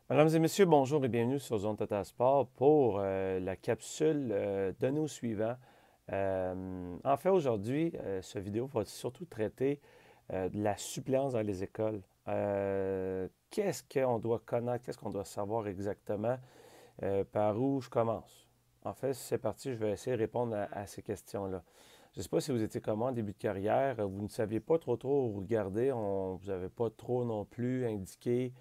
Mesdames et messieurs, bonjour et bienvenue sur Zone Total Sport pour la capsule de nos suivants. En fait, aujourd'hui, cette vidéo va surtout traiter de la suppléance dans les écoles. Qu'est-ce qu'on doit connaître, qu'est-ce qu'on doit savoir exactement, par où je commence? En fait, si c'est parti, je vais essayer de répondre à ces questions-là. Je ne sais pas si vous étiez comment en début de carrière, vous ne saviez pas trop où regarder, vous n'avez pas trop non plus indiqué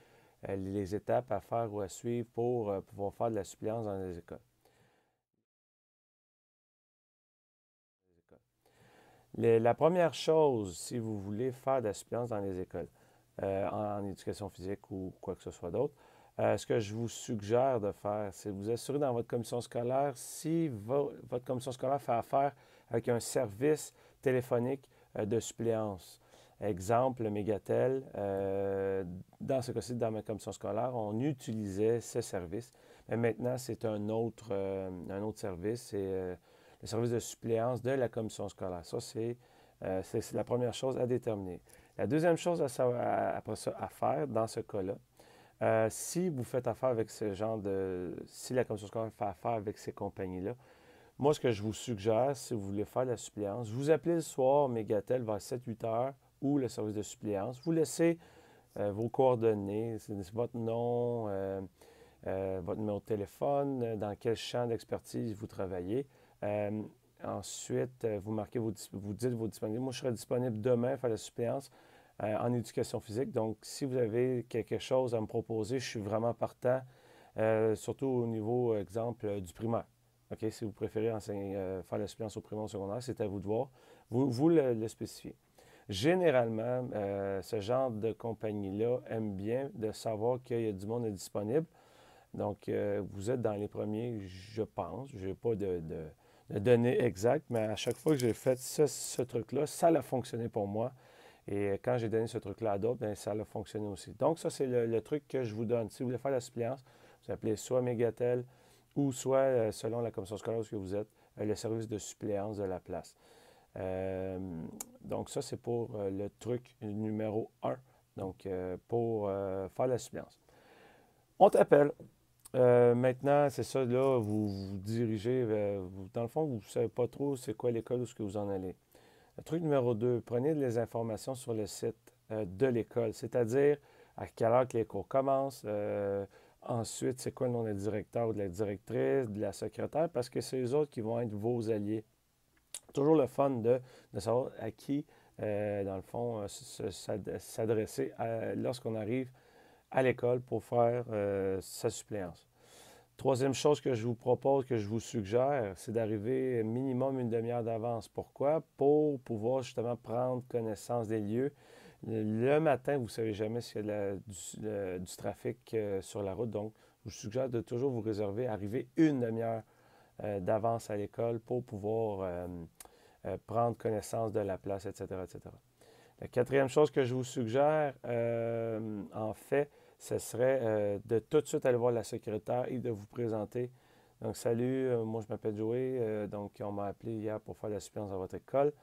les étapes à faire ou à suivre pour pouvoir faire de la suppléance dans les écoles. La première chose, si vous voulez faire de la suppléance dans les écoles, en éducation physique ou quoi que ce soit d'autre, ce que je vous suggère de faire, c'est vous assurer dans votre commission scolaire si votre commission scolaire fait affaire avec un service téléphonique de suppléance. Exemple, Mégatel. Dans ce cas-ci, dans ma commission scolaire, on utilisait ce service. Mais maintenant, c'est un autre service. C'est le service de suppléance de la commission scolaire. Ça, c'est la première chose à déterminer. La deuxième chose après ça, à faire dans ce cas-là, si vous faites affaire avec ce genre de... Si la commission scolaire fait affaire avec ces compagnies-là, moi, ce que je vous suggère, si vous voulez faire de la suppléance, vous appelez le soir Mégatel vers 7-8 heures ou le service de suppléance. Vous laissez vos coordonnées, c'est votre nom, votre numéro de téléphone, dans quel champ d'expertise vous travaillez. Euh, Ensuite, vous marquez vous dites vos disponibilités. Moi, je serai disponible demain à faire la suppléance en éducation physique. Donc, si vous avez quelque chose à me proposer, je suis vraiment partant, surtout au niveau, exemple, du primaire. OK? Si vous préférez faire la suppléance au primaire ou au secondaire, c'est à vous de voir. Vous le spécifiez. Généralement, ce genre de compagnie-là aime bien de savoir qu'il y a du monde disponible. Donc, vous êtes dans les premiers, je pense. Je n'ai pas de données exactes, mais à chaque fois que j'ai fait ce truc-là, ça a fonctionné pour moi. Et quand j'ai donné ce truc-là à d'autres, bien, ça a fonctionné aussi. Donc, ça, c'est le truc que je vous donne. Si vous voulez faire la suppléance, vous appelez soit Mégatel ou soit, selon la commission scolaire où vous êtes, le service de suppléance de la place. Euh, donc, ça, c'est pour le truc numéro un. Donc, pour faire la suppléance. On t'appelle. Maintenant, c'est ça, là, vous vous dirigez, dans le fond, vous ne savez pas trop c'est quoi l'école ou ce que vous en allez. Le truc numéro 2, prenez les informations sur le site de l'école, c'est-à-dire à quelle heure que les cours commencent, ensuite, c'est quoi le nom du directeur ou de la directrice, de la secrétaire, parce que c'est eux autres qui vont être vos alliés. Toujours le fun de savoir à qui, dans le fond, s'adresser lorsqu'on arrive à l'école pour faire sa suppléance. Troisième chose que je vous propose, que je vous suggère, c'est d'arriver minimum une demi-heure d'avance. Pourquoi? Pour pouvoir justement prendre connaissance des lieux. Le matin, vous ne savez jamais s'il y a du trafic sur la route. Donc, je vous suggère de toujours vous réserver, arriver une demi-heure d'avance à l'école pour pouvoir prendre connaissance de la place, etc., etc. La quatrième chose que je vous suggère, en fait, ce serait de tout de suite aller voir la secrétaire et de vous présenter. Donc, salut, moi je m'appelle Joey, donc on m'a appelé hier pour faire la suppléance dans votre école.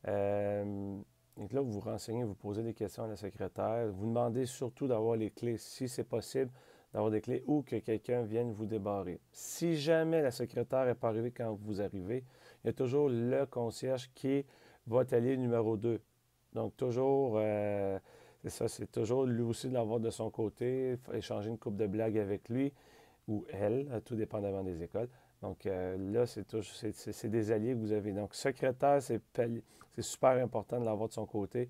Et là, vous vous renseignez, vous posez des questions à la secrétaire. Vous demandez surtout d'avoir les clés, si c'est possible, d'avoir des clés ou que quelqu'un vienne vous débarrer. Si jamais la secrétaire n'est pas arrivée quand vous arrivez, il y a toujours le concierge qui est votre allié numéro 2. Donc, toujours, c'est ça, c'est toujours lui aussi de l'avoir de son côté, échanger une coupe de blagues avec lui ou elle, tout dépendamment des écoles. Donc, là, c'est des alliés que vous avez. Donc, secrétaire, c'est super important de l'avoir de son côté.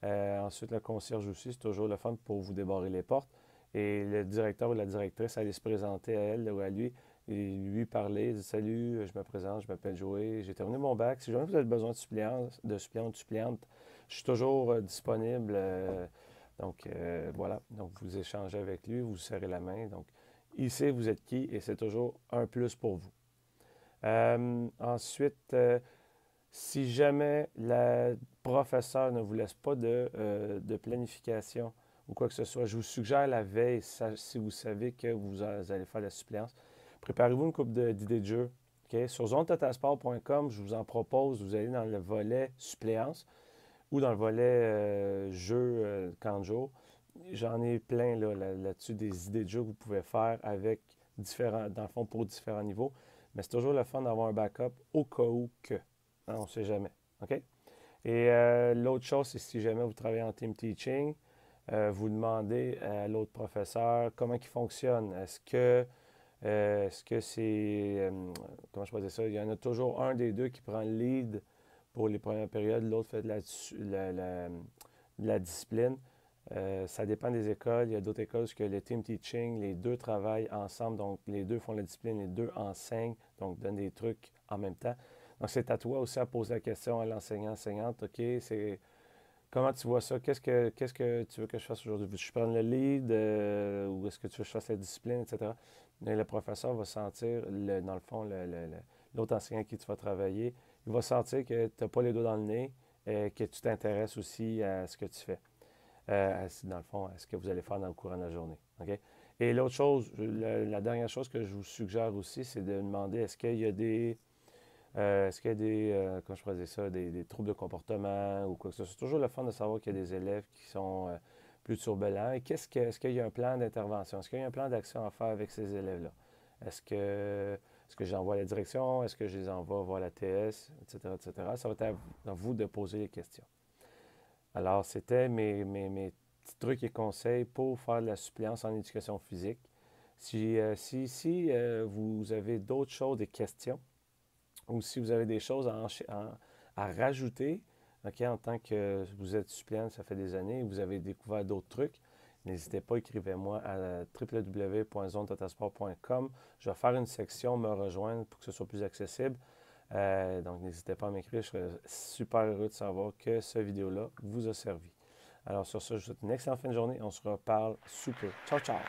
Ensuite, le concierge aussi, c'est toujours le fun pour vous débarrer les portes. Et le directeur ou la directrice allait se présenter à elle ou à lui et lui parler. Salut, je me présente, je m'appelle Joey, j'ai terminé mon bac. Si jamais vous avez besoin de suppléant ou de suppléante, je suis toujours disponible. Donc, voilà. Donc, vous échangez avec lui, vous serrez la main. Donc, il sait vous êtes qui et c'est toujours un plus pour vous. Ensuite, si jamais la professeure ne vous laisse pas de planification ou quoi que ce soit, je vous suggère la veille, si vous savez que vous allez faire la suppléance, préparez-vous une coupe d'idées de jeu. Okay? Sur zonetotalsport.com, je vous en propose, vous allez dans le volet suppléance ou dans le volet jeu camp de jour. j'en ai plein là-dessus, des idées de jeu que vous pouvez faire avec différents, dans le fond, pour différents niveaux. Mais c'est toujours le fun d'avoir un backup au cas où que. Hein, on ne sait jamais. OK? Et l'autre chose, c'est si jamais vous travaillez en team teaching, vous demandez à l'autre professeur comment il fonctionne. Est-ce que c'est. Comment je peux dire ça? Il y en a toujours un des deux qui prend le lead pour les premières périodes, l'autre fait de la discipline. Ça dépend des écoles. Il y a d'autres écoles où le team teaching, les deux travaillent ensemble, donc les deux font la discipline, les deux enseignent, donc donnent des trucs en même temps. Donc c'est à toi aussi à poser la question à l'enseignant, enseignante, OK, c'est comment tu vois ça? Qu'est-ce que tu veux que je fasse aujourd'hui? Veux-tu que je prenne le lead ou est-ce que tu veux que je fasse la discipline, etc. Mais le professeur va sentir, dans le fond, l'autre enseignant avec qui tu vas travailler, il va sentir que tu n'as pas les doigts dans le nez et que tu t'intéresses aussi à ce que tu fais. Dans le fond, à ce que vous allez faire dans le courant de la journée. OK? Et l'autre chose, la dernière chose que je vous suggère aussi, c'est de demander est-ce qu'il y a des, comment je pourrais dire ça, des troubles de comportement ou quoi que ce soit. C'est toujours le fun de savoir qu'il y a des élèves qui sont plus turbulents. Et est-ce qu'il y a un plan d'intervention? Est-ce qu'il y a un plan d'action à faire avec ces élèves-là? Est-ce que j'envoie la direction? Est-ce que je les envoie voir la TS, etc., etc.? Ça va être à vous de poser les questions. Alors, c'était mes petits trucs et conseils pour faire de la suppléance en éducation physique. Si vous avez d'autres choses, des questions, ou si vous avez des choses à rajouter, OK, en tant que vous êtes suppléant, ça fait des années, et vous avez découvert d'autres trucs, n'hésitez pas, écrivez-moi à www.zonetotasport.com. Je vais faire une section, me rejoindre pour que ce soit plus accessible. Donc, n'hésitez pas à m'écrire. Je serais super heureux de savoir que cette vidéo-là vous a servi. Alors, sur ce, je vous souhaite une excellente fin de journée. On se reparle super. Ciao, ciao!